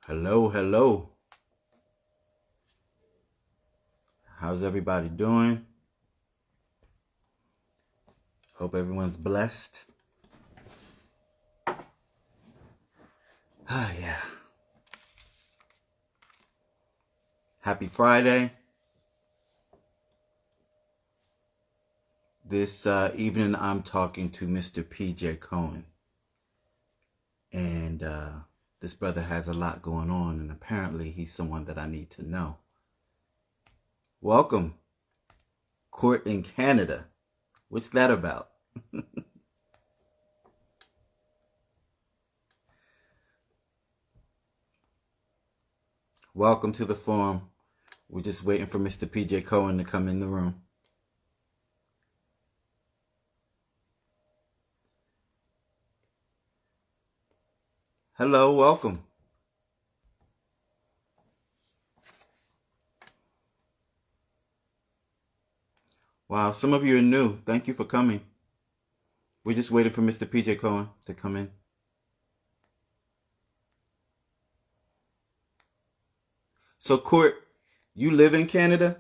Hello, hello. How's everybody doing? Hope everyone's blessed. Ah, yeah. Happy Friday. This evening, I'm talking to Mr. PJ Cohen. And this brother has a lot going on, and apparently he's someone that I need to know. Welcome. Court in Canada. What's that about? Welcome to the forum. We're just waiting for Mr. PJ Cohen to come in the room. Hello, welcome. Wow, some of you are new. Thank you for coming. We're just waiting for Mr. PJ Cohen to come in. So, Court, you live in Canada?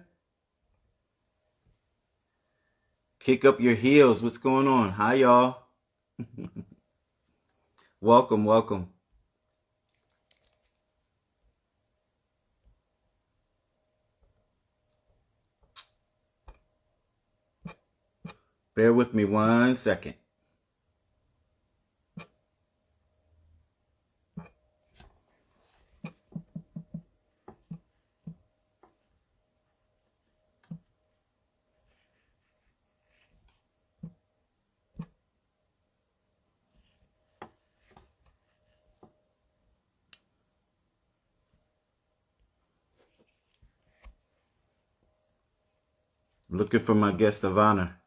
Kick up your heels. What's going on? Hi, y'all. Welcome, welcome. Bear with me 1 second. Looking for my guest of honor.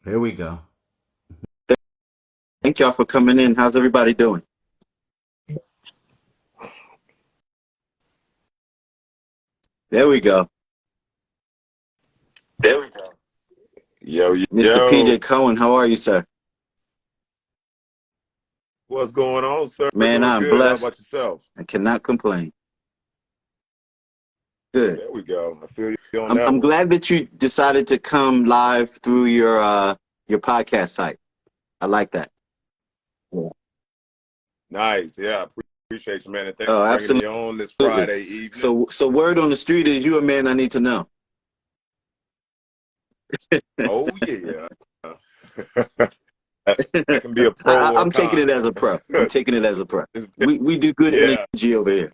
Here we go. Thank y'all for coming in. How's everybody doing? There we go. There we go. Yo, Mr. PJ yo, Cohen, how are you, sir? what's going on, sir? Man, Doing I'm good. How blessed. about yourself? I cannot complain. Good. There we go. I feel you on that I'm one. glad that you decided to come live through your podcast site. I like that. Yeah. Nice. Yeah, I appreciate you, man. And thanks Oh, for bringing absolutely. me on this Friday evening. So word on the street is you a man I need to know. Oh, yeah. That can be a pro or a I'm taking it con. as a pro. I'm taking it as a pro. We do good Yeah. energy over here.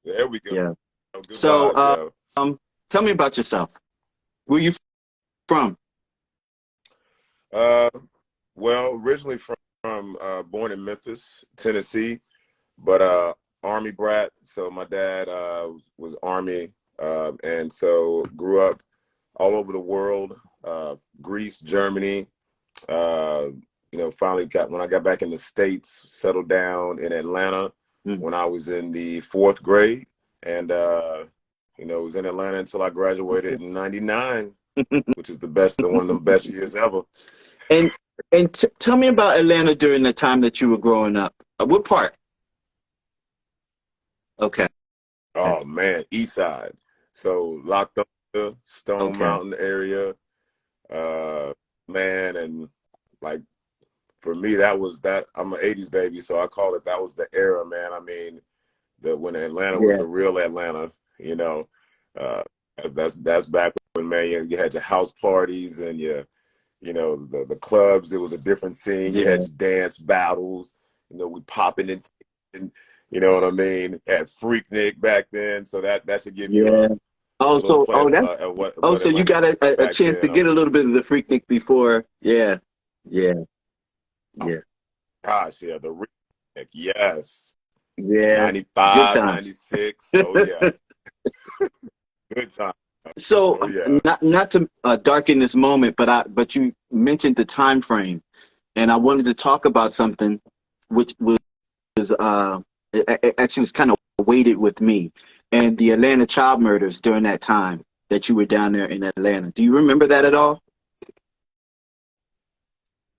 There we go. Yeah. Good So vibes, yo. tell me about yourself. Where you from? Uh, well, originally from born in Memphis, Tennessee, but Army brat. So my dad was Army, and so grew up all over the world, Greece, Germany. Uh, finally got when I got back in the States, settled down in Atlanta Mm. when I was in the fourth grade, and was in Atlanta until I graduated in '99, which is one of the best years ever. And tell me about Atlanta during the time that you were growing up. What part? Okay. Oh man, East Side. So locked up the Stone Okay. Mountain area, uh, man, and like for me, that was that. I'm an '80s baby, so I call it that was the era, man. I mean, when Atlanta was Yeah. the real Atlanta, you know, uh, that's back when man, you had your house parties and the clubs. It was a different scene. You had Yeah. your dance battles. We popping and you know what I mean. Had Freaknik back then, so that should give you Yeah. a Oh, little so play that's of what so you Atlanta got a back chance to then. get a little bit of the Freaknik before. Yeah. Yeah. Oh Yeah. gosh, yeah, the Freaknik, yes. Yeah, good 95, time. 96. Oh yeah, good time. So Oh yeah. not to darken this moment, but you mentioned the time frame, and I wanted to talk about something which was it actually was kind of weighted with me, and the Atlanta child murders during that time that you were down there in Atlanta. Do you remember that at all?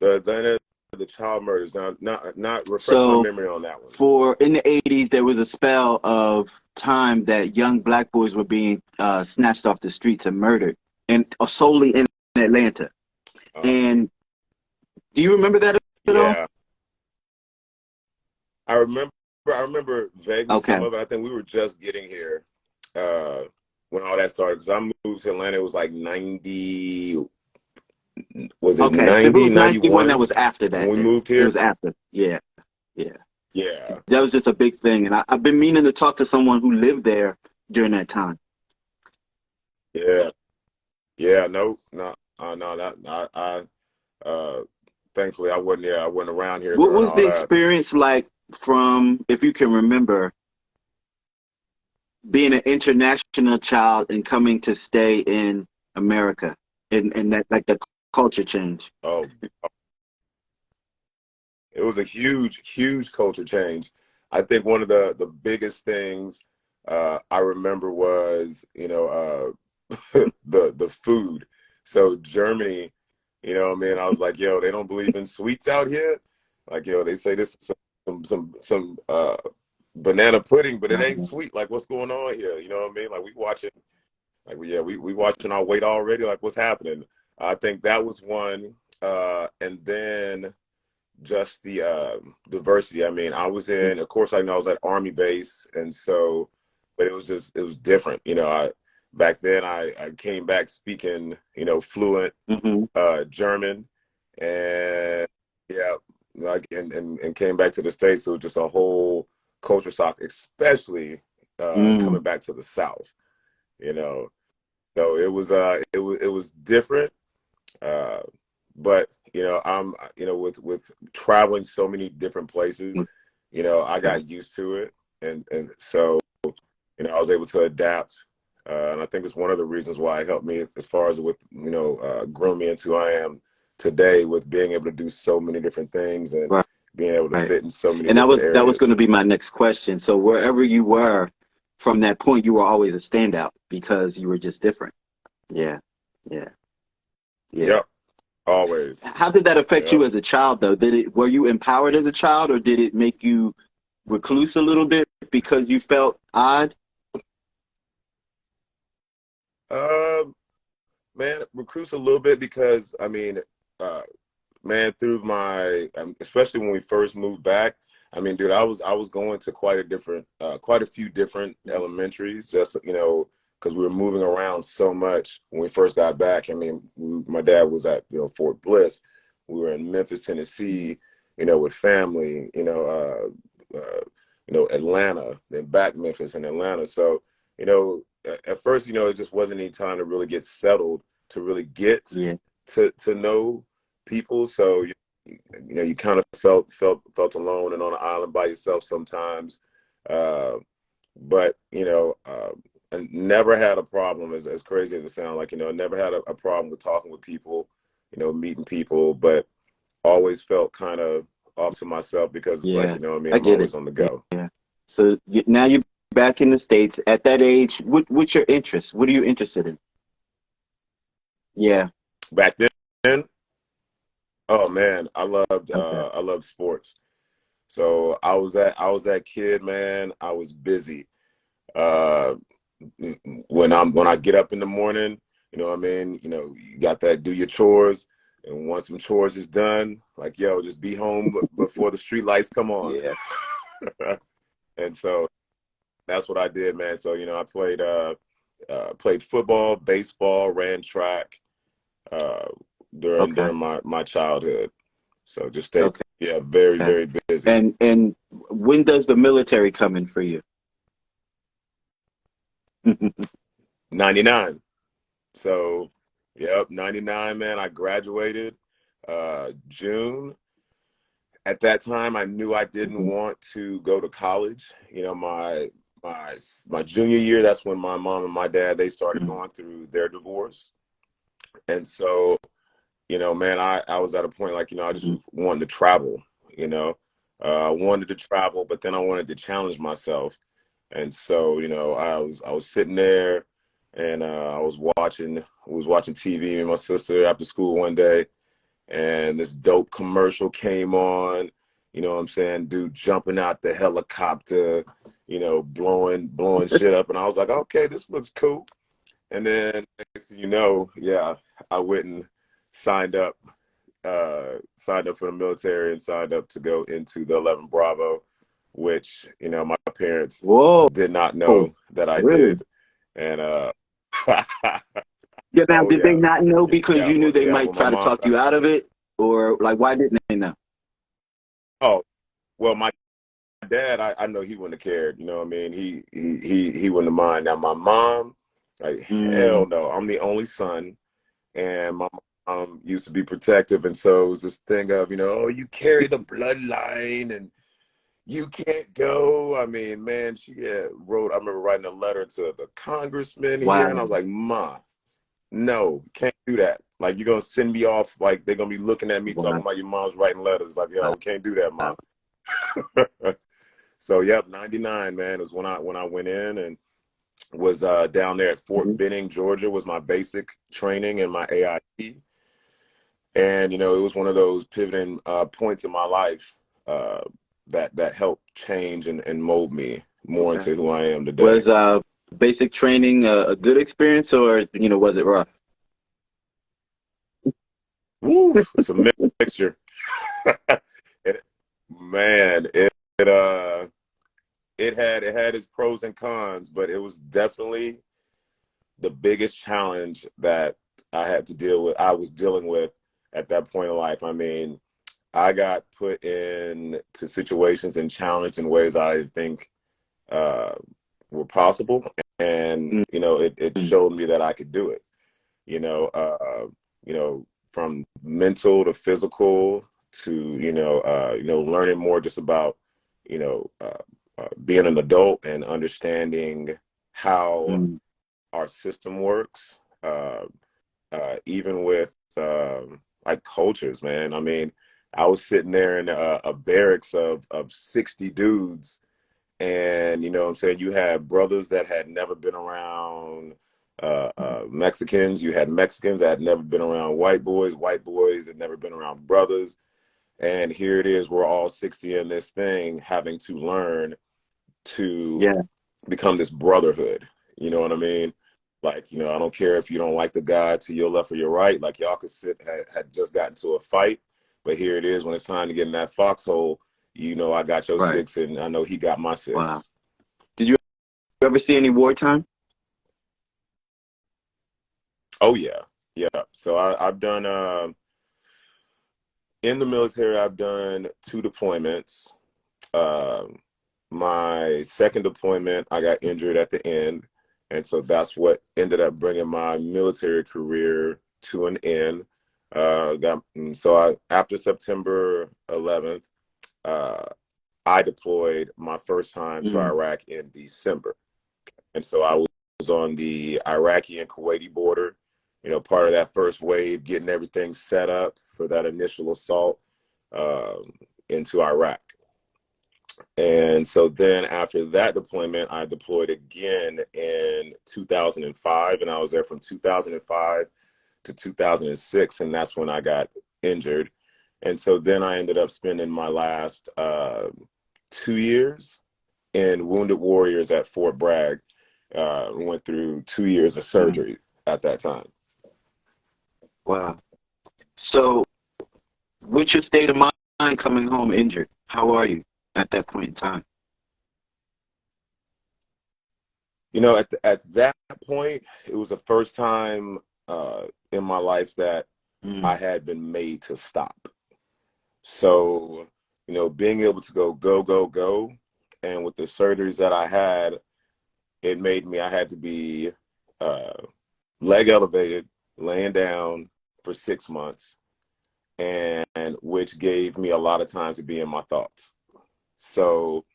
The child murders. Now, not refresh my So memory on that one. for in the 80s, there was a spell of time that young black boys were being snatched off the streets and murdered, and solely in Atlanta. Uh, And do you remember that at all? yeah, I remember. I remember vaguely some Okay. of it. I think we were just getting here uh, when all that started. Because I moved to Atlanta. It was like 90. Was it Okay. If it 90, was 91, that 91 was after when that we then. moved It here? was after. Yeah. Yeah. Yeah, That was just a big thing. And I've been meaning to talk to someone who lived there during that time. yeah, yeah. No, no, no. That uh, thankfully I wasn't there. I wasn't around here What during was all the that. experience like from, if you can remember, being an international child and coming to stay in America and that, like, the culture change? Oh, it was a huge, huge culture change. I think one of the biggest things I remember was, the food. So Germany, what I mean, I was like, yo, they don't believe in sweets out here. Like, yo, they say this is some banana pudding, but it ain't Uh, sweet. Like, what's going on here? You know what I mean? Like, we watching, like, we watching our weight already. Like, what's happening? I think that was one, and then just the diversity. I mean, I was in, of course, I know I was at Army base, and so, but it was different. I back then I came back speaking, fluent mm-hmm. German, and yeah, like and came back to the States. So it was just a whole culture shock, especially coming Mm, back to the South. You know, so it was different. Uh, but with traveling so many different places, I okay. got used to it, and so I was able to adapt, and I think it's one of the reasons why it helped me as far as with groom me into who I am today, with being able to do so many different things and Right. being able to Right. fit in so many And different that was going areas. to be my next question. So wherever you were from that point, you were always a standout because you were just different. Yeah. Yeah. Yeah. Yep, always. How did that affect Yep. you as a child, though? Were you empowered as a child, or did it make you recluse a little bit because you felt odd? Um, man, recruits a little bit because I mean, uh, man, through my especially when we first moved back. I mean, dude, I was going to quite a few different elementaries, just because we were moving around so much when we first got back. I mean, my dad was at Fort Bliss. We were in Memphis, Tennessee, with family. Atlanta, then back Memphis and Atlanta. So at first, it just wasn't any time to really get settled, to really get Yeah. to know people. So you kind of felt alone and on an island by yourself sometimes. Uh, but I never had a problem, as crazy as it sounds. Like I never had a problem with talking with people, meeting people, but always felt kind of off to myself because it's like Yeah. what I mean, I I'm get it. always on the go. Yeah. So now you're back in the States. At that age, what's your interest? What are you interested in? Yeah. Back then, oh man, Okay. I loved sports. So I was that kid, man. I was busy. Uh, when I get up in the morning, what I mean, you got that do your chores, and once some chores is done, like yo, just be home before the street lights come on. Yeah. And so that's what I did, man. So I played football, baseball, ran track uh, during Okay. during my childhood. So just stayed, Okay. yeah, very very busy. And when does the military come in for you? 99. So, yep, 99, man. I graduated June, At that time, I knew I didn't Mm-hmm. want to go to college. You know, my junior year, that's when my mom and my dad, they started Mm-hmm. going through their divorce. And so, you know, man, I was at a point like, you know, I just Mm-hmm. wanted to travel, you know. I wanted to travel, but then I wanted to challenge myself. And so, you know, I was sitting there and I was watching TV with my sister after school one day, and this dope commercial came on, you know what I'm saying, dude jumping out the helicopter, you know, blowing shit up, and I was like, okay, this looks cool. And then next thing you know, yeah, I went and signed up signed up for the military and signed up to go into the 11 Bravo, which, you know, my parents Whoa, did not know that I really? did. And Yeah. Now, oh did they yeah, not know because yeah, you knew well, they yeah. might When my try to mom talk found, you out of it, or like why didn't they know? oh, well, my dad, I know he wouldn't have cared. You know what I mean? He wouldn't have mind. Now my mom, like Mm, hell no. I'm the only son, and my mom used to be protective, and so it was this thing of, you know, oh, you carry the bloodline, and you can't go. I mean, man, she wrote. I remember writing a letter to the congressman here, and I wow. was like, Ma, no, can't do that. Like, you're gonna send me off. Like, they're gonna be looking at me talking Wow. about your mom's writing letters. Like, yo, Wow. we can't do that, Ma. So, yep, '99, man, is when I went in and was down there at Fort Mhm. Benning, Georgia, was my basic training and my AIT. And, you know, it was one of those pivoting points in my life uh, that helped change and mold me more Okay. into who I am today. Was basic training a good experience, or was it rough? Woo, it's a mixture. it, man, it had its pros and cons, but it was definitely the biggest challenge that I had to deal with. I was dealing with at that point in life. I mean, I got put in to situations and challenged in ways I didn't think uh, were possible, and you know, it Mm-hmm. showed me that I could do it. You know, you know, from mental to physical to learning more just about you know being an adult and understanding how our system works. Even with like cultures, man. I mean, I was sitting there in a barracks of 60 dudes, and you know what I'm saying, you had brothers that had never been around Mexicans, you had Mexicans that had never been around white boys that never been around brothers, and here it is, we're all 60 in this thing having to learn to Yeah. become this brotherhood. You know what I mean? Like, you know, I don't care if you don't like the guy to your left or your right. Like, y'all could had just gotten to a fight, but here it is when it's time to get in that foxhole. You know, I got your Right. six, and I know he got my Wow. six. Did you ever see any wartime? Oh yeah, yeah. So I've done in the military. I've done two deployments. Um, my second deployment, I got injured at the end, and so that's what ended up bringing my military career to an end. After September 11th, uh, I deployed my first time to Mm. Iraq in December, and so I was on the Iraqi and Kuwaiti border. You know, part of that first wave, getting everything set up for that initial assault um, into Iraq. And so then after that deployment, I deployed again in 2005, and I was there from 2005 to 2006, and that's when I got injured. And so then I ended up spending my last 2 years in Wounded Warriors at Fort Bragg. Went through 2 years of Mm. surgery at that time. Wow. So, what's your state of mind coming home injured? How are you at that point in time? You know, at that point, it was the first time in my life that I Mm. had been made to stop. So, you know, being able to go, and with the surgeries that I had, it made me, I had to be uh, leg elevated, laying down for 6 months. and which gave me a lot of time to be in my thoughts. So,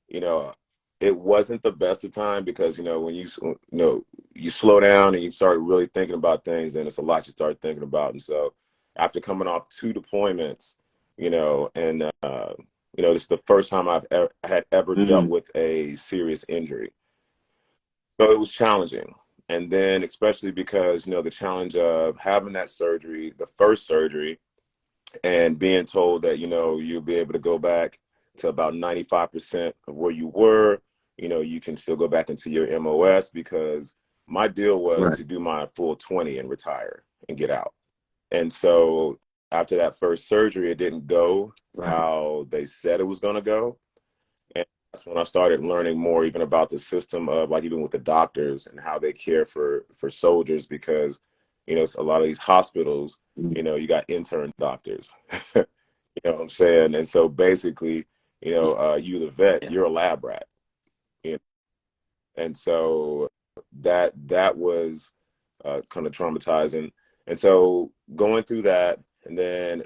you know, it wasn't the best of time because, when you slow down and you start really thinking about things, and it's a lot you start thinking about. And so after coming off 2 deployments, and, this is the first time had ever dealt Mm. with a serious injury. So it was challenging. And then especially because, the challenge of having that surgery, the first surgery, and being told that, you'll be able to go back to about 95% of where you were. You can still go back into your MOS, because my deal was Right. to do my full 20 and retire and get out. And so after that first surgery, it didn't go Right. how they said it was going to go. And that's when I started learning more even about the system of, like, even with the doctors and how they care for soldiers, because, a lot of these hospitals, Mm. you got intern doctors. You know what I'm saying? And so basically, you the vet, Yeah. you're a lab rat. You know? And so that was kind of traumatizing. And so going through that, and then,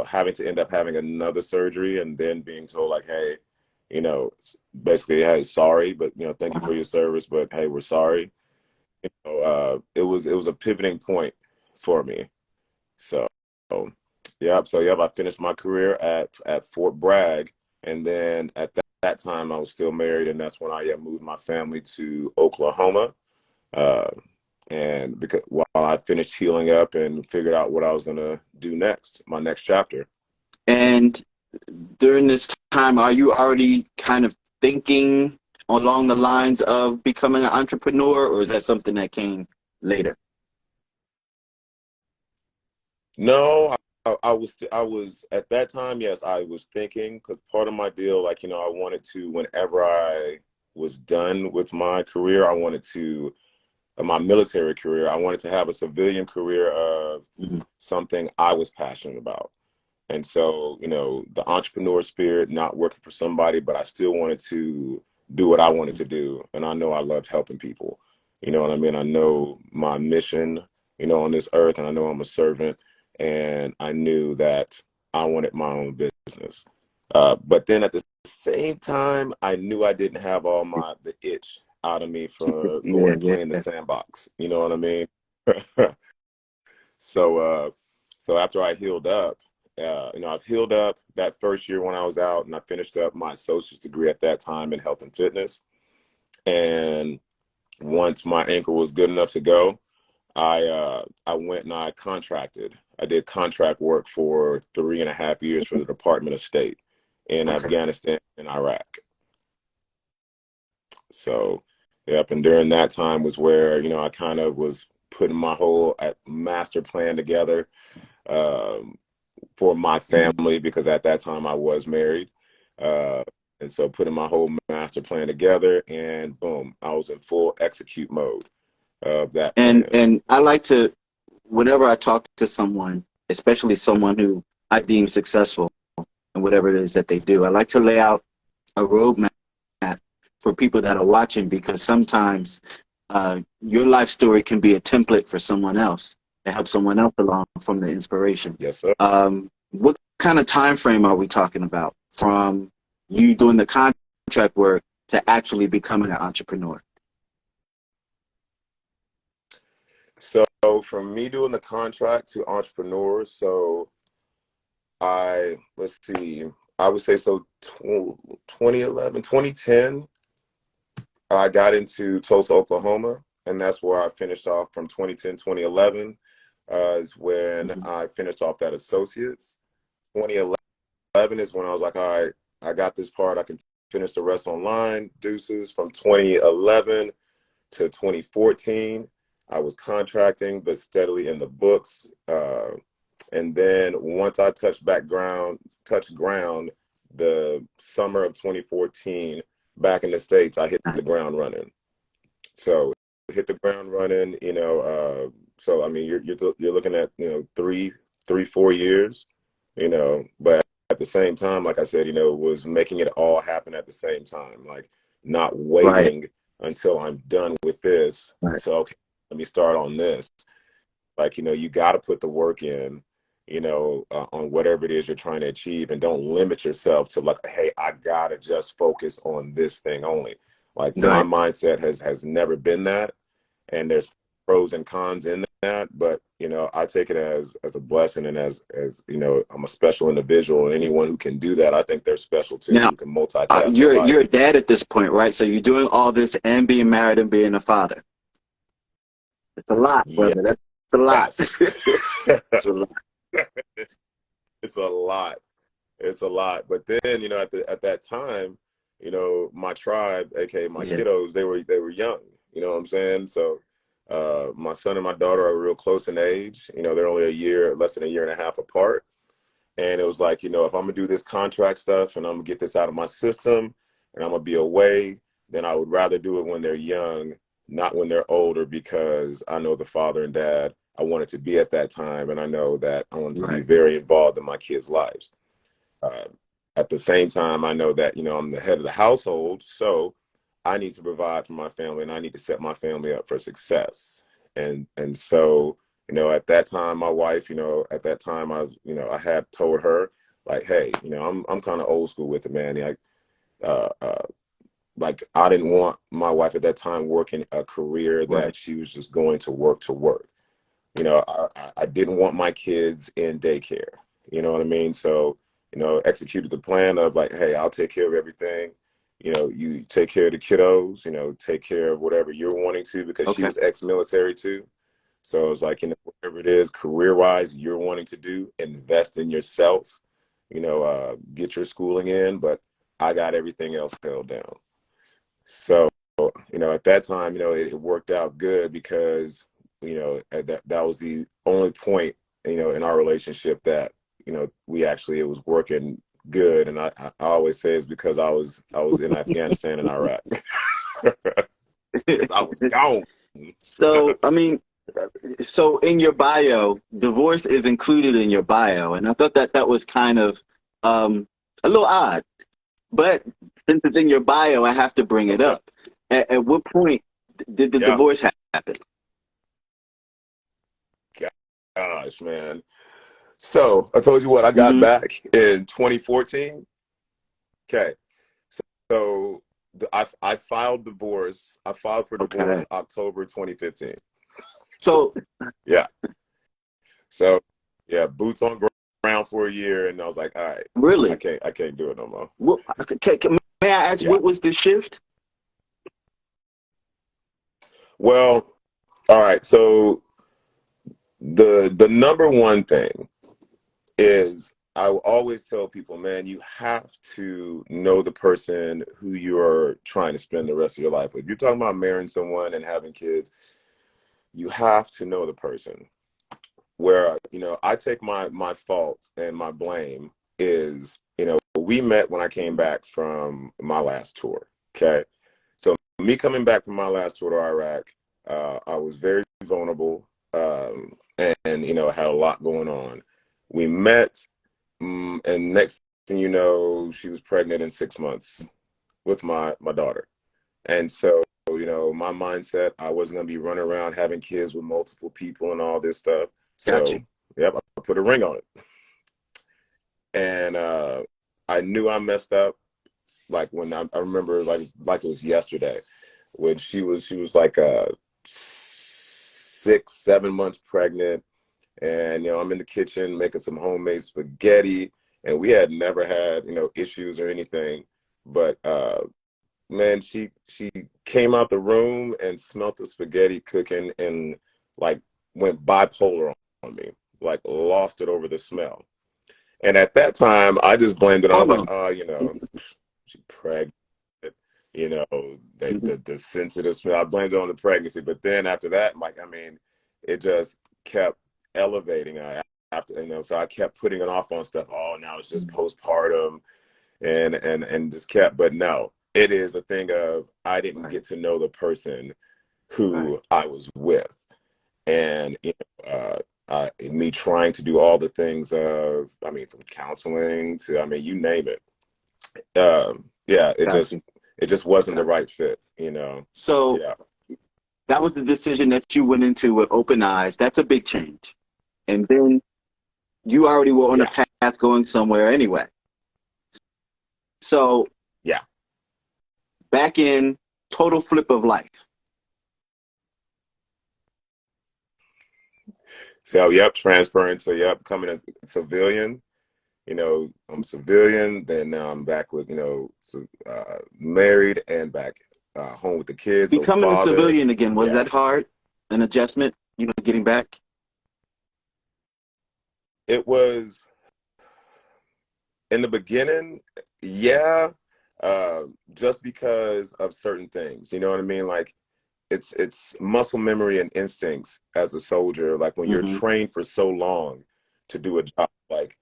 having to end up having another surgery, and then being told, like, hey, you know, basically, hey, sorry, but, thank you for Wow. your service, but hey, we're sorry. It was a pivoting point for me. So, yep, I finished my career at Fort Bragg, and then at that time I was still married, and that's when I moved my family to Oklahoma. Uh, and because while I finished healing up and figured out what I was gonna do next, my next chapter. And during this time, are you already kind of thinking along the lines of becoming an entrepreneur, or is that something that came later? No, I was at that time. Yes, I was thinking, because part of my deal, like, I wanted to, whenever I was done with my career, I wanted to, my military career, I wanted to have a civilian career of Mm-hmm. something I was passionate about. And so, the entrepreneur spirit, not working for somebody, but I still wanted to do what I wanted to do. And I know I loved helping people. You know what I mean? I know my mission, on this earth, and I know I'm a servant. And I knew that I wanted my own business. But then at the same time, I knew I didn't have all the itch out of me for going Yeah, and yeah, playing the yeah. sandbox. You know what I mean? So, so after I healed up, I've healed up that first year when I was out, and I finished up my associate's degree at that time in health and fitness. And once my ankle was good enough to go, I went and I contracted. I did contract work for 3.5 years for the Department of State in Okay. Afghanistan and Iraq. So, yep. And during that time was where, I kind of was putting my whole master plan together. Um, for my Mm-hmm. family, because at that time I was married. Uh, and so putting my whole master plan together, and boom, I was in full execute mode of that plan. And I like to, whenever I talk to someone, especially someone who I deem successful in whatever it is that they do, I like to lay out a roadmap for people that are watching, because sometimes your life story can be a template for someone else to help someone else along from the inspiration. Yes, sir. What kind of time frame are we talking about from you doing the contract work to actually becoming an entrepreneur? So from me doing the contract to entrepreneurs, so let's see, I would say, so 2011, 2010, I got into Tulsa, Oklahoma, and that's where I finished off from 2010, 2011, is when Mm-hmm. I finished off that associates. 2011 is when I was like, all right, I got this part. I can finish the rest online. Deuces. From 2011 to 2014, I was contracting, but steadily in the books. And then once I touched ground, the summer of 2014, back in the States, I hit the ground running. So hit the ground running, so I mean, you're looking at, 4 years, but at the same time, like I said, was making it all happen at the same time, like not Right, waiting until I'm done with this right. to, okay, let me start on this. Like, you got to put the work in, on whatever it is you're trying to achieve, and don't limit yourself to like, hey, I gotta just focus on this thing only. Like my Right. mindset has never been that, and there's pros and cons in that, but I take it as a blessing, and as I'm a special individual, and anyone who can do that, I think they're special too, Now, who can multitask their you're a life. dad at this point, right? So you're doing all this and being married and being a father. It's a lot, brother. That's a lot. Yes. It's a lot. It's a lot. It's a lot. But then, at that time, my tribe, aka my Yeah. kiddos, they were young. You know what I'm saying? So my son and my daughter are real close in age. They're only less than a year and a half apart. And it was like, if I'm gonna do this contract stuff and I'm gonna get this out of my system and I'm gonna be away, then I would rather do it when they're young, not when they're older, because I know the father and dad I wanted to be at that time, and I know that I wanted to be Right. very involved in my kids' lives. Uh, at the same time, I know that, I'm the head of the household, so I need to provide for my family and I need to set my family up for success. And so, at that time, my wife, at that time I had told her like, hey, I'm kind of old school with it, man. Uh, uh, like I didn't want my wife at that time working a career Right. that she was just going to work to work. I didn't want my kids in daycare. You know what I mean? So, executed the plan of like, hey, I'll take care of everything. You take care of the kiddos, take care of whatever you're wanting to, because she Okay. was ex-military too. So it was like, whatever it is career-wise you're wanting to do, invest in yourself, get your schooling in, but I got everything else held down. So, at that time, it worked out good because, that was the only point, in our relationship that, it was working good. And I always say it's because I was in Afghanistan and Iraq. Because I was gone. So, I mean, so in your bio, divorce is included in your bio, and I thought that that was kind of a little odd. But since it's in your bio, I have to bring it Okay. up. At what point did the Yeah. divorce happen? Gosh, man. So I told you what I got Hmm. back in 2014. Okay. So I filed divorce. I filed for divorce Okay. October 2015. So, Yeah. So yeah, boots on ground for a year, and I was like, all right, I really, can't I can't do it no more. what, may I ask Yeah. what was the shift? Well, all right. So the number one thing is I will always tell people, man, you have to know the person who you're trying to spend the rest of your life with. If you're talking about marrying someone and having kids, you have to know the person. Where, I take my fault and my blame is, we met when I came back from my last tour. Okay. So me coming back from my last tour to Iraq, I was very vulnerable, and I had a lot going on. We met, and next thing you know, she was pregnant in 6 months with my daughter. And so, my mindset, I wasn't going to be running around having kids with multiple people and all this stuff. Got So, you. yep, I put a ring on it. And I knew I messed up. Like when I remember, like it was yesterday, when she was like 6, 7 months pregnant, and I'm in the kitchen making some homemade spaghetti, and we had never had issues or anything, but man, she came out the room and smelt the spaghetti cooking and like went bipolar on me, like lost it over the smell. And at that time, I just blamed it. I was Hold like, on. oh, she pregnant, you know, Mhm. the sensitive smell. I blamed it on the pregnancy. But then after that, like, I mean, it just kept elevating. After, so I kept putting it off on stuff. Oh, now it's just postpartum, and just kept. But no, it is a thing of I didn't Right. get to know the person Right. who I was with, and me trying to do all the things of, I mean, from counseling to, I mean, you name it. Yeah, it Got just you. it just wasn't the Got you. right fit. So Yeah. that was the decision that you went into with open eyes. That's a big change. And then You already were on a Yeah. path going somewhere anyway. So Yeah. back in total flip of life. So, yep, transferring to, yep, becoming a civilian. I'm civilian. Then now I'm back with, married and back home with the kids. So Becoming a father, civilian again, was yeah, that hard? An adjustment, getting back? it was in the beginning. Yeah, uh, just because of certain things. You know what I mean? Like it's muscle memory and instincts as a soldier. Like when you're Hmm. trained for so long to do a job, like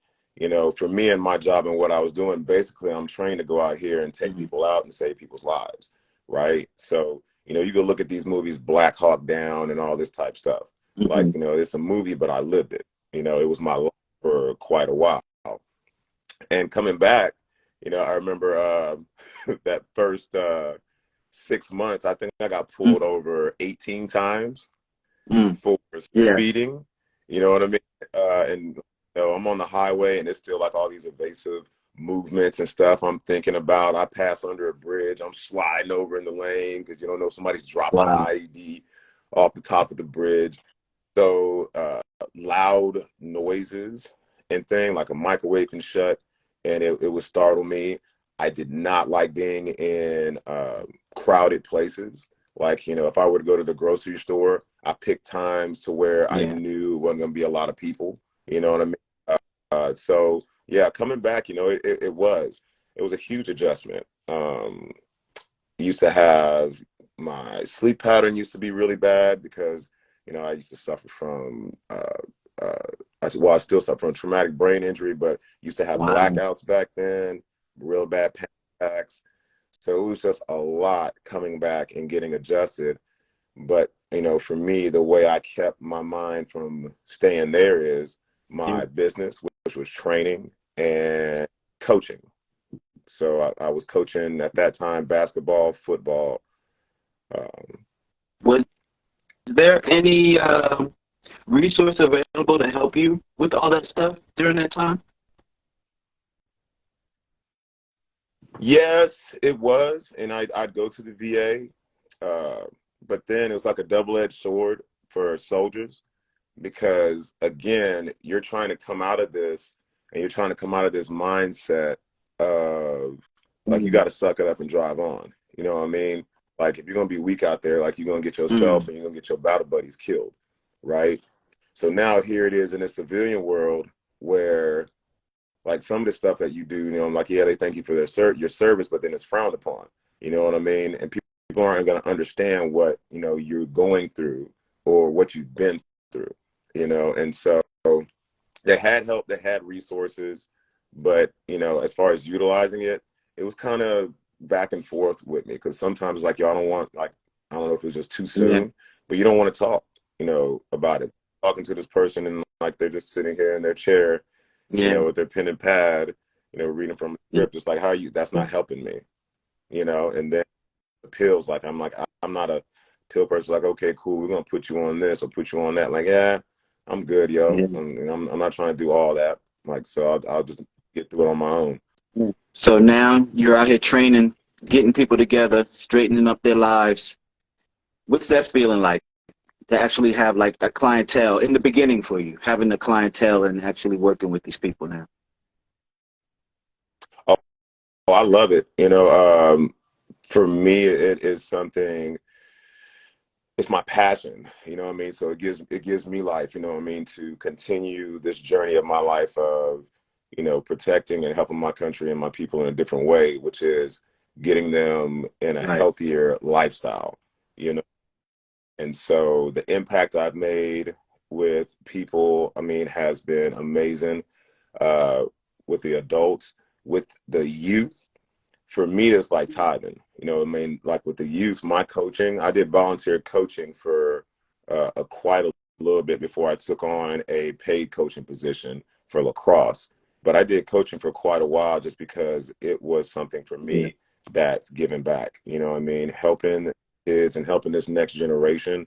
for me and my job and what I was doing, basically I'm trained to go out here and take Hmm. people out and save people's lives, right? So you go look at these movies, Black Hawk Down and all this type stuff. Like Hmm. it's a movie, but I lived it. It was my life for quite a while. And coming back, I remember that first 6 months, I think I got pulled over 18 times Hmm. for Yeah. speeding. You know what I mean? And I'm on the highway, and it's still like all these evasive movements and stuff I'm thinking about. I pass under a bridge. I'm sliding over in the lane because you don't know if somebody's dropping an Wow. IED off the top of the bridge. So loud noises and thing like a microwave can shut, and it would startle me. I did not like being in crowded places. Like if I were to go to the grocery store, I picked times to where I Yeah. knew wasn't going to be a lot of people. You know what I mean? So yeah, coming back, it was a huge adjustment. Used to have my sleep pattern used to be really bad because I used to suffer from I still suffer from traumatic brain injury, but used to have Wow. blackouts back then, real bad panic attacks. So it was just a lot coming back and getting adjusted. But for me, the way I kept my mind from staying there is Yeah. my business, which was training and coaching. So I was coaching at that time basketball, football. Um, Was there any resource available to help you with all that stuff during that time? yes, it was, and I'd go to the VA, but then it was like a double-edged sword for soldiers because again, you're trying to come out of this, and you're trying to come out of this mindset of like you Mm. got to suck it up and drive on. You know what I mean? Like if you're gonna be weak out there, like you're gonna get yourself Mm. and you're gonna get your battle buddies killed, right? So now here it is in a civilian world where like some of the stuff that you do, like yeah, they thank you for your service, but then it's frowned upon. You know what I mean? And people aren't going to understand what you're going through or what you've been through. And so they had help, they had resources, but as far as utilizing it, it was kind of back and forth with me because sometimes like y'all don't want like I don't know if it was just too Yeah. soon, but you don't want to talk, about it. Talking to this person and like they're just sitting here in their chair Yeah. with their pen and pad, reading from a Yeah. script, just like that's not helping me, and then the pills, like, I'm not a pill person, like, okay, cool, we're going to put you on this or put you on that. Like, yeah, I'm good, yo. Yeah. I'm not trying to do all that. Like, so I'll just get through it on my own. Yeah. So now you're out here training, getting people together, straightening up their lives. What's that feeling like to actually have like a clientele in the beginning for you, having the clientele and actually working with these people now? Oh, I love it. For me, it is something, it's my passion, you know what I mean? So it gives me life, you know what I mean, to continue this journey of my life of, protecting and helping my country and my people in a different way, which is getting them in a Right. healthier lifestyle, you know. And so the impact I've made with people, I mean, has been amazing. Uh, with the adults, with the youth, for me, it's like tithing. You know what I mean? Like with the youth, my coaching, I did volunteer coaching for quite a little bit before I took on a paid coaching position for lacrosse. But I did coaching for quite a while just because it was something for Yeah. me that's giving back. You know what I mean? Helping kids and helping this next generation.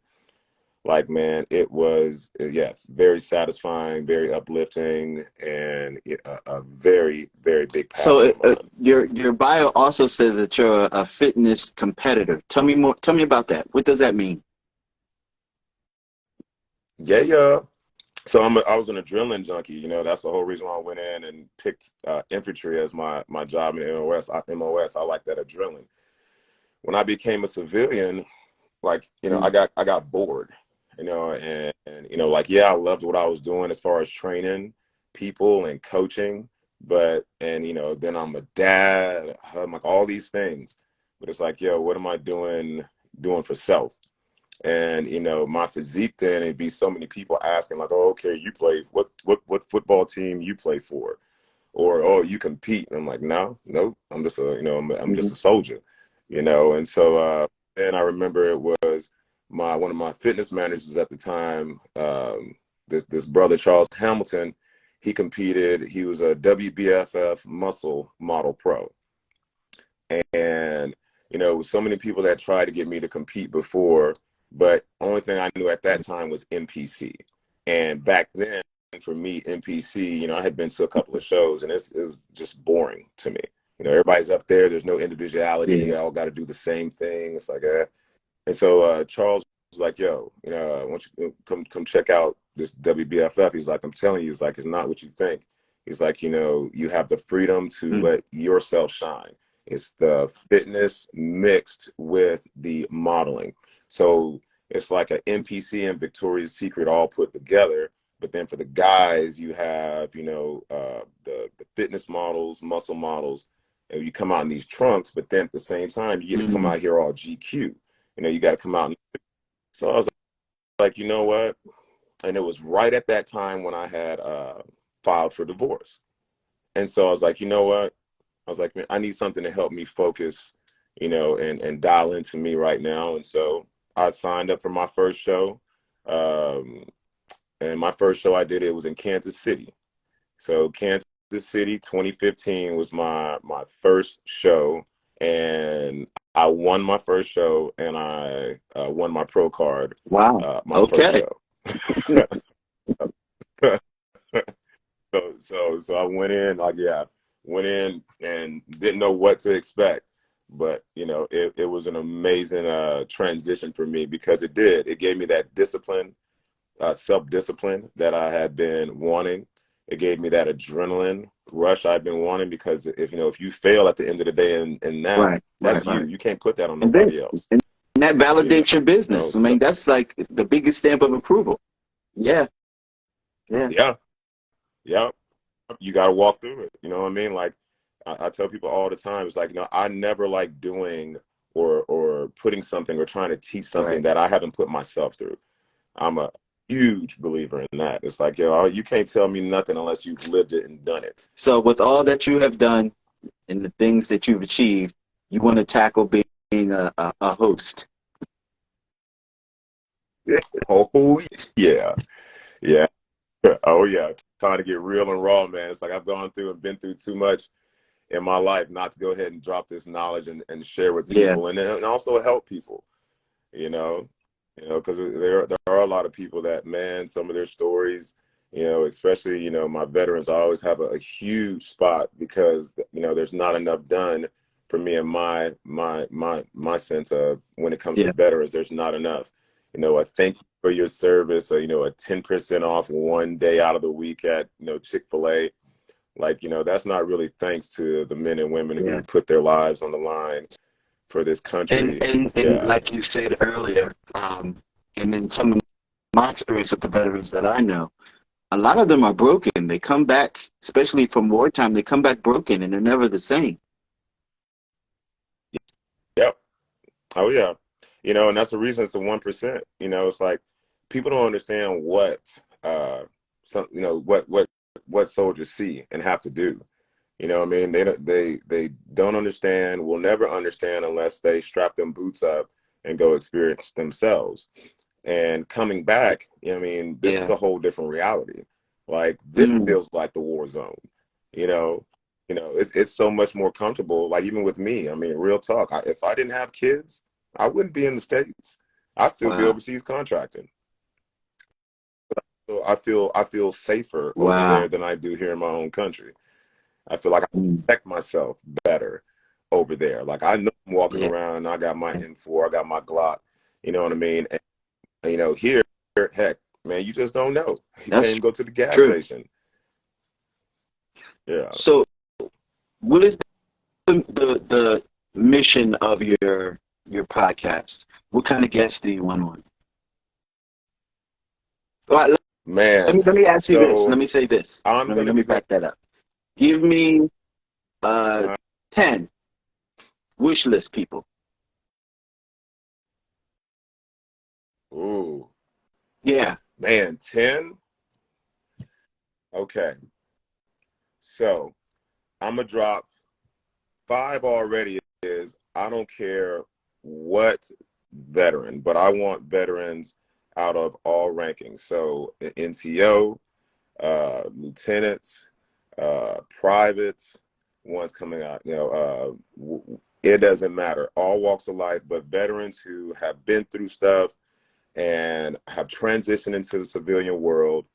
like, man, it was, yes, very satisfying, very uplifting, and a very, very big passion So of mine. your bio also says that you're a fitness competitor. Tell me more. Tell me about that. What does that mean? Yeah, yeah. So I was an adrenaline junkie. That's the whole reason why I went in and picked infantry as my job in MOS. MOS, I like that adrenaline. When I became a civilian, like, Mm, I got bored, and like, yeah, I loved what I was doing as far as training people and coaching, but and then I'm a dad, I'm like all these things, but it's like, yo, what am I doing for self? And my physique, then it'd be so many people asking like, oh, okay, you play what football team you play for, or oh, you compete. And I'm like, no, I'm just I'm just mhm, a soldier, and so and I remember it was my one of my fitness managers at the time, this brother Charles Hamilton. He competed. He was a WBFF muscle model pro, and so many people that tried to get me to compete before, but only thing I knew at that time was NPC. And back then, for me, NPC, I had been to a couple of shows, and it was just boring to me. Everybody's up there. There's no individuality. yeah. You all got to do the same thing. It's like, and so Charles was like, "Yo, I want you to come check out this WBFF." He's like, "I'm telling you, he's like, it's not what you think." He's like, you have the freedom to Mm, let yourself shine. It's the fitness mixed with the modeling. So it's like an NPC and Victoria's Secret all put together. But then for the guys, you have, the fitness models, muscle models, and you come out in these trunks. But then at the same time, you get to come mm, out here all GQ. You got to come out. So I was like, you know what? And it was right at that time when I had filed for divorce. And so I was like, you know what? I was like, man, I need something to help me focus, and dial into me right now. And so I signed up for my first show. Um, and my first show I did, it was in Kansas City. So Kansas City 2015 was my first show, and I won my first show, and I won my pro card wow. my first Okay. show. So I went in, like, yeah, went in and didn't know what to expect, but it was an amazing transition for me, because it gave me that discipline, self-discipline that I had been wanting. It gave me that adrenaline rush I've been wanting, because if you fail at the end of the day, and Right. that's Right. you. Right. You can't put that on And then nobody else. and that You validates your business. I so mean, that's like the biggest stamp of approval. Yeah. Yeah. yeah, yeah. You got to walk through it. You know what I mean? Like, I tell people all the time, it's like, I never like doing or putting something or trying to teach something Right. that I haven't put myself through. I'm a huge believer in that. It's like, yo, you can't tell me nothing unless you've lived it and done it. So with all that you have done and the things that you've achieved, you want to tackle being a host. Oh yeah, yeah. Oh yeah. Trying to get real and raw, man. It's like I've gone through and been through too much in my life not to go ahead and drop this knowledge and share with Yeah. people, and also help people. You know, because there are a lot of people that, man, some of their stories, especially my veterans, I always have a huge spot, because there's not enough done for me, and my sense of, when it comes to Yeah. veterans, there's not enough. A thank you for your service, or a 10% off one day out of the week at Chick-fil-A. Like, that's not really thanks to the men and women Yeah. who put their lives on the line for this And country. and Yeah. like you said earlier, and in some of my experience with the veterans that I know, a lot of them are broken. They come back, especially from wartime, they come back broken and they're never the same. Yep. Oh yeah. And that's the reason it's the 1%. It's like people don't understand what some what soldiers see and have to do. What I mean? They don't understand, will never understand unless they strap them boots up and go experience themselves. And coming back, I mean, this is Yeah. a whole different reality. Like, this Mm, feels like the war zone. You know, it's so much more comfortable. Like, even with me, I mean, real talk. If I didn't have kids, I wouldn't be in the States. I'd still be wow. overseas contracting. I feel safer over there Wow. than I do here in my own country. I feel like I Mm. protect myself better over there. Like I know I'm walking Yeah. around and I got my M4, I got my Glock, you know what I mean? And, you know, here, heck, man, you just don't know. You can't That's even go to the gas true. station. Yeah. So, what is the mission of your podcast? What kind of guests do you want on? All right, Man, let me ask you this. Let so me say this. I'm Let me gonna let me be going. back that up. Give me Uh, 10 wish list people. ooh, Yeah. man, 10. Okay, so I'm gonna drop five already. Is I don't care what veteran, but I want veterans out of all rankings. So NCO, lieutenants, privates, ones coming out. You know, it doesn't matter. All walks of life, but veterans who have been through stuff and have transitioned into the civilian world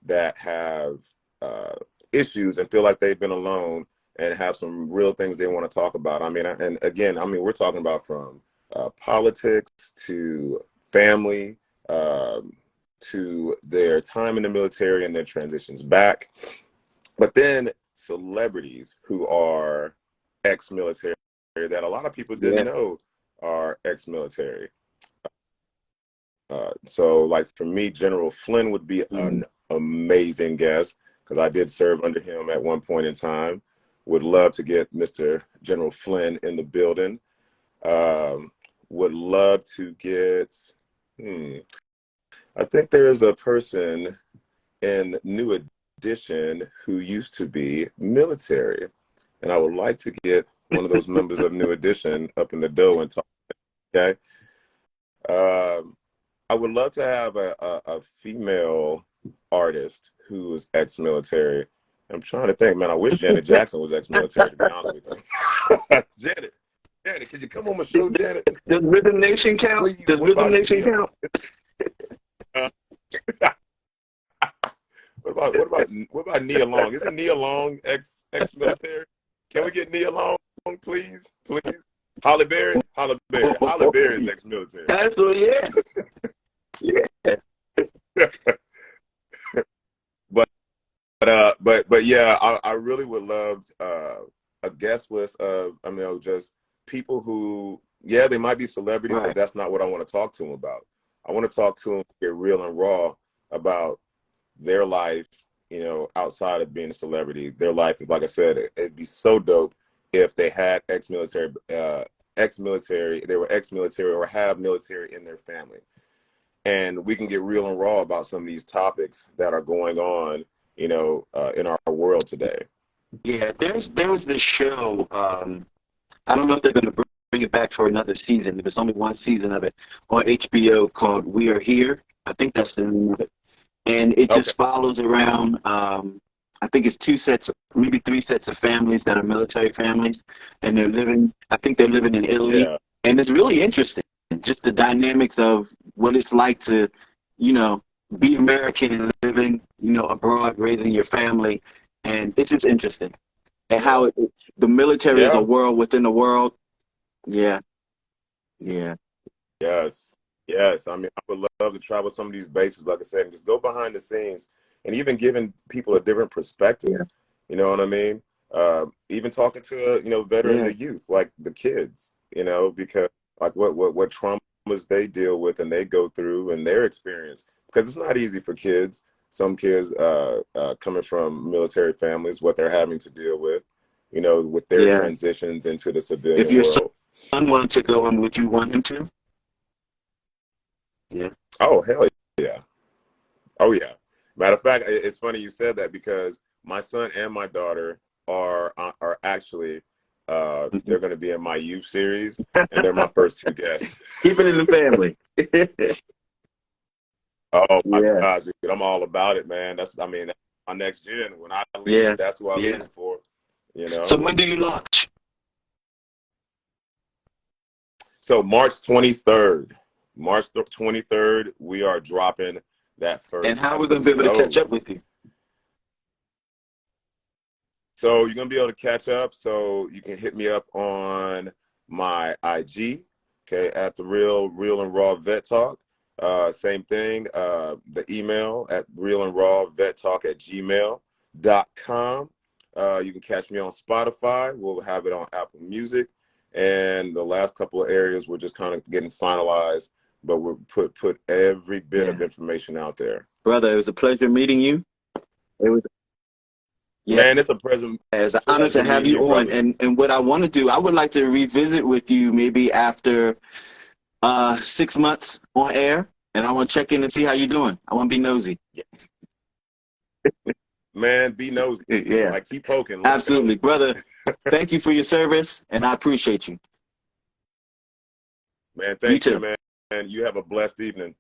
that have uh, issues and feel like they've been alone and have some real things they want to talk about. I mean, and again, I mean, we're talking about from politics to family to their time in the military and their transitions back. But then celebrities who are ex-military that a lot of people didn't Yeah. know are ex-military. So like for me, General Flynn would be Mhm. an amazing guest because I did serve under him at one point in time. Would love to get Mr. General Flynn in the building. Um, would love to get, I think there is a person in New Edition who used to be military. And I would like to get one of those members of New Edition up in the dough and talk. Okay. Um, I would love to have a female artist who is ex-military. I'm trying to think, man. I wish Janet Jackson was ex-military, to be honest with you. Janet, could you come on my show, Janet? Does Rhythm Nation count? Please. Does Rhythm Nation count? Uh, what about Nia Long? Isn't Nia Long ex-military? Can we get Nia Long, please? Please. Holly Berry is ex-military. That's what, yeah. Yeah. But yeah, I really would love a guest list of, I mean, just people who, yeah, they might be celebrities, but Right. that's not what I want to talk to them about. I want to talk to them, get real and raw about their life, you know, outside of being a celebrity. Their life is, like I said, it'd be so dope if they had ex-military, they were ex-military or have military in their family. And we can get real and raw about some of these topics that are going on, you know, in our world today. Yeah, there was this show, I don't know if they're going to bring it back for another season. There's only one season of it on HBO called We Are Here. I think that's the name of it. And it Okay. just follows around, I think it's two sets, maybe three sets of families that are military families. And I think they're living in Italy. Yeah. And it's really interesting, just the dynamics of what it's like to, you know, be American and living, you know, abroad, raising your family. And it's just interesting. And how Yeah. the military is a Yeah. world within a world. Yeah, yeah, Yes. Yes. I mean, I would love to travel some of these bases, like I said, and just go behind the scenes and even giving people a different perspective. yeah, You know what I mean? Even talking to, you know, veteran yeah, the youth, like the kids, you know, because like what traumas they deal with and they go through and their experience, because it's not easy for kids. Some kids coming from military families, what they're having to deal with, you know, with their yeah. transitions into the If civilian your world. son wanted to go, and would you want him to? Yeah. Oh, hell yeah. Oh, yeah. Matter of fact, it's funny you said that because my son and my daughter are actually Mhm. they're going to be in my youth series, and they're my first two guests. Keep it in the family. Oh my Yeah, gosh, dude, I'm all about it, man. I mean, that's my next gen. When I leave, yeah, that's who I leave yeah. it for. You So know. when do you launch? So March 23rd, we are dropping that And first how are we going to be able to catch episode. up with you? So you're gonna be able to catch up. So you can hit me up on my IG, okay, at the Real and Raw Vet Talk. Same thing. The email at realandrawvettalk@gmail.com. You can catch me on Spotify. We'll have it on Apple Music, and the last couple of areas we're just kind of getting finalized, but we'll put every bit of information out there. Brother, it was a pleasure meeting you. It was, yeah, Man, it's a present it's an honor to pleasure have meeting you you, on. brother. And what I want to do, I would like to revisit with you maybe after 6 months on air, and I want to check in and see how you're doing. I want to be nosy. Yeah. Man, be nosy. Yeah, Like, keep poking. Let's go. absolutely, brother. Thank you for your service, and I appreciate you. Man, You thank you, too. man. And you have a blessed evening.